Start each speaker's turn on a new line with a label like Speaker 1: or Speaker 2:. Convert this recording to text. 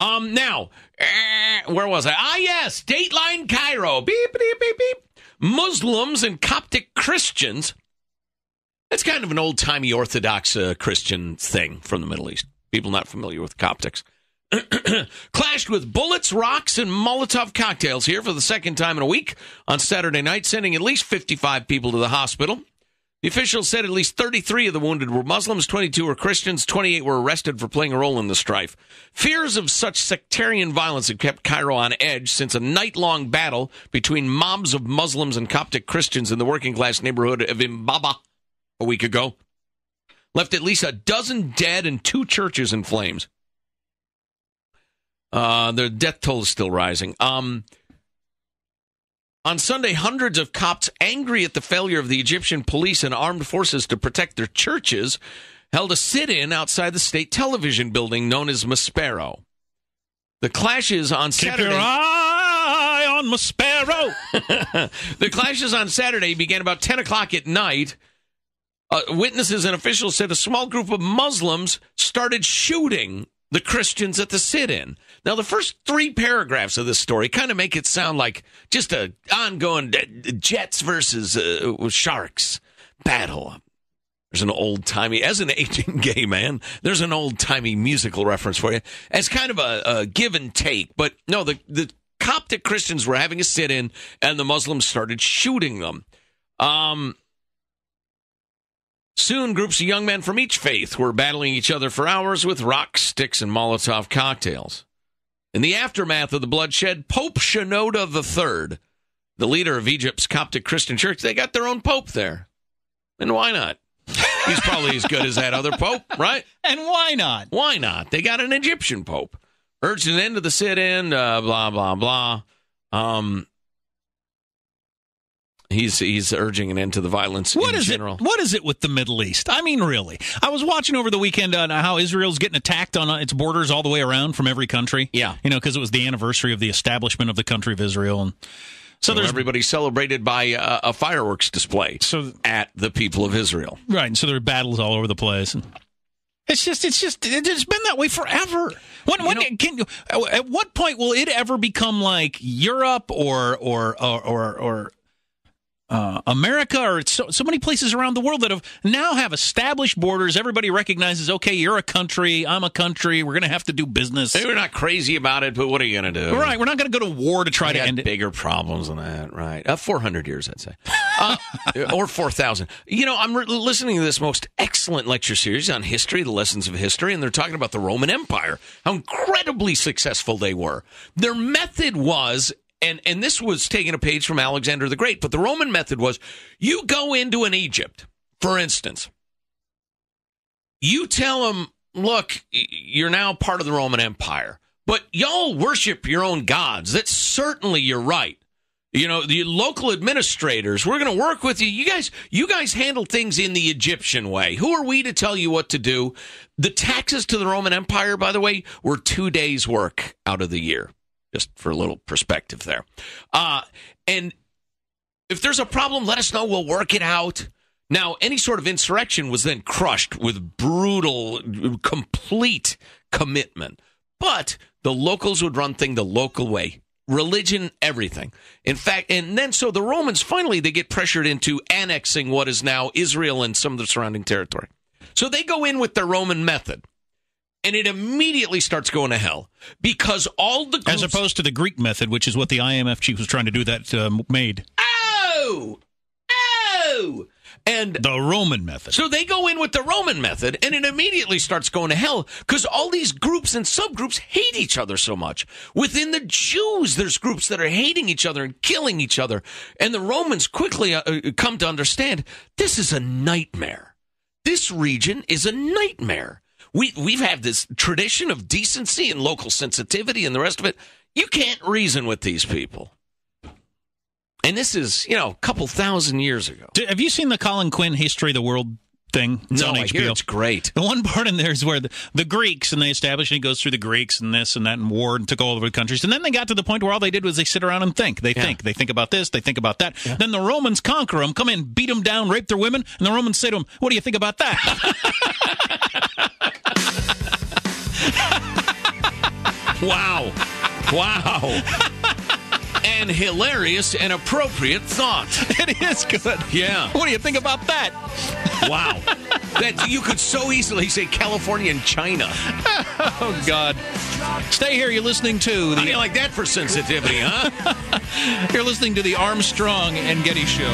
Speaker 1: Now, where was I? Yes, Dateline Cairo. Beep, beep, beep, beep. Muslims and Coptic Christians. That's kind of an old-timey Orthodox Christian thing from the Middle East. People not familiar with Coptics. Clashed with bullets, rocks, and Molotov cocktails here for the second time in a week on Saturday night, sending at least 55 people to the hospital. The officials said at least 33 of the wounded were Muslims, 22 were Christians, 28 were arrested for playing a role in the strife. Fears of such sectarian violence have kept Cairo on edge since a night-long battle between mobs of Muslims and Coptic Christians in the working-class neighborhood of Imbaba a week ago left at least a dozen dead and 2 churches in flames. The death toll is still rising. On Sunday, hundreds of Copts, angry at the failure of the Egyptian police and armed forces to protect their churches, held a sit-in outside the state television building known as Maspero. The clashes on Saturday...
Speaker 2: Keep your eye on Maspero!
Speaker 1: The clashes on Saturday began about 10 o'clock at night. Witnesses and officials said a small group of Muslims started shooting the Christians at the sit-in. Now, the first 3 paragraphs of this story kind of make it sound like just an ongoing Jets versus Sharks battle. There's an old-timey, as an aging gay man, there's an old-timey musical reference for you as kind of a give and take. But no, the Coptic Christians were having a sit-in, and the Muslims started shooting them. Soon, groups of young men from each faith were battling each other for hours with rocks, sticks, and Molotov cocktails. In the aftermath of the bloodshed, Pope Shenouda III, the leader of Egypt's Coptic Christian church, they got their own pope there. And why not? He's probably as good as that other pope, right?
Speaker 2: And why not?
Speaker 1: Why not? They got an Egyptian pope. Urged an end to the sit-in, blah, blah, blah. He's urging an end to the violence in general.
Speaker 2: What is it with the Middle East? I mean, really. I was watching over the weekend on how Israel's getting attacked on its borders all the way around from every country.
Speaker 1: Yeah.
Speaker 2: You know, because it was the anniversary of the establishment of the country of Israel. And so
Speaker 1: everybody celebrated by a fireworks display at the people of Israel.
Speaker 2: Right, and so there are battles all over the place. And it's been that way forever. At what point will it ever become like Europe or America, or so many places around the world that have established borders? Everybody recognizes, okay, you're a country, I'm a country, we're going to have to do business.
Speaker 1: We're not crazy about it, but what are you going to do?
Speaker 2: Right, we're not going to go to war to try to end it.
Speaker 1: Bigger problems than that, right? 400 years, I'd say. Or 4,000. You know, I'm listening to this most excellent lecture series on history, the lessons of history, and they're talking about the Roman Empire, how incredibly successful they were. Their method was... And this was taking a page from Alexander the Great, but the Roman method was, you go into an Egypt, for instance. You tell them, look, you're now part of the Roman Empire, but y'all worship your own gods. That's certainly your right. You know, the local administrators, we're going to work with you. You guys handle things in the Egyptian way. Who are we to tell you what to do? The taxes to the Roman Empire, by the way, were 2 days' work out of the year. Just for a little perspective there. And if there's a problem, let us know. We'll work it out. Now, any sort of insurrection was then crushed with brutal, complete commitment. But the locals would run things the local way. Religion, everything. In fact, and then so the Romans, finally, they get pressured into annexing what is now Israel and some of the surrounding territory. So they go in with their Roman method. And it immediately starts going to hell because all the groups... As
Speaker 2: opposed to the Greek method, which is what the IMF chief was trying to do that made.
Speaker 1: Oh! And
Speaker 2: the Roman method.
Speaker 1: So they go in with the Roman method, and it immediately starts going to hell because all these groups and subgroups hate each other so much. Within the Jews, there's groups that are hating each other and killing each other. And the Romans quickly come to understand this is a nightmare. This region is a nightmare. We've had this tradition of decency and local sensitivity and the rest of it. You can't reason with these people. And this is, a couple thousand years ago.
Speaker 2: Have you seen the Colin Quinn History of the World thing? It's on HBO.
Speaker 1: I hear it's great.
Speaker 2: The one part in there is where the Greeks, and they established, and he goes through the Greeks and this and that and war and took all over the countries. And then they got to the point where all they did was they sit around and think. They think. They think about this. They think about that. Yeah. Then the Romans conquer them, come in, beat them down, rape their women, and the Romans say to them, what do you think about that?
Speaker 1: Wow. Wow. And hilarious and appropriate thought.
Speaker 2: It is good.
Speaker 1: Yeah.
Speaker 2: What do you think about that?
Speaker 1: Wow. That you could so easily say California and China.
Speaker 2: Oh, God. Stay here. You're listening to
Speaker 1: How do you like that for sensitivity, huh?
Speaker 2: You're listening to the Armstrong and Getty Show.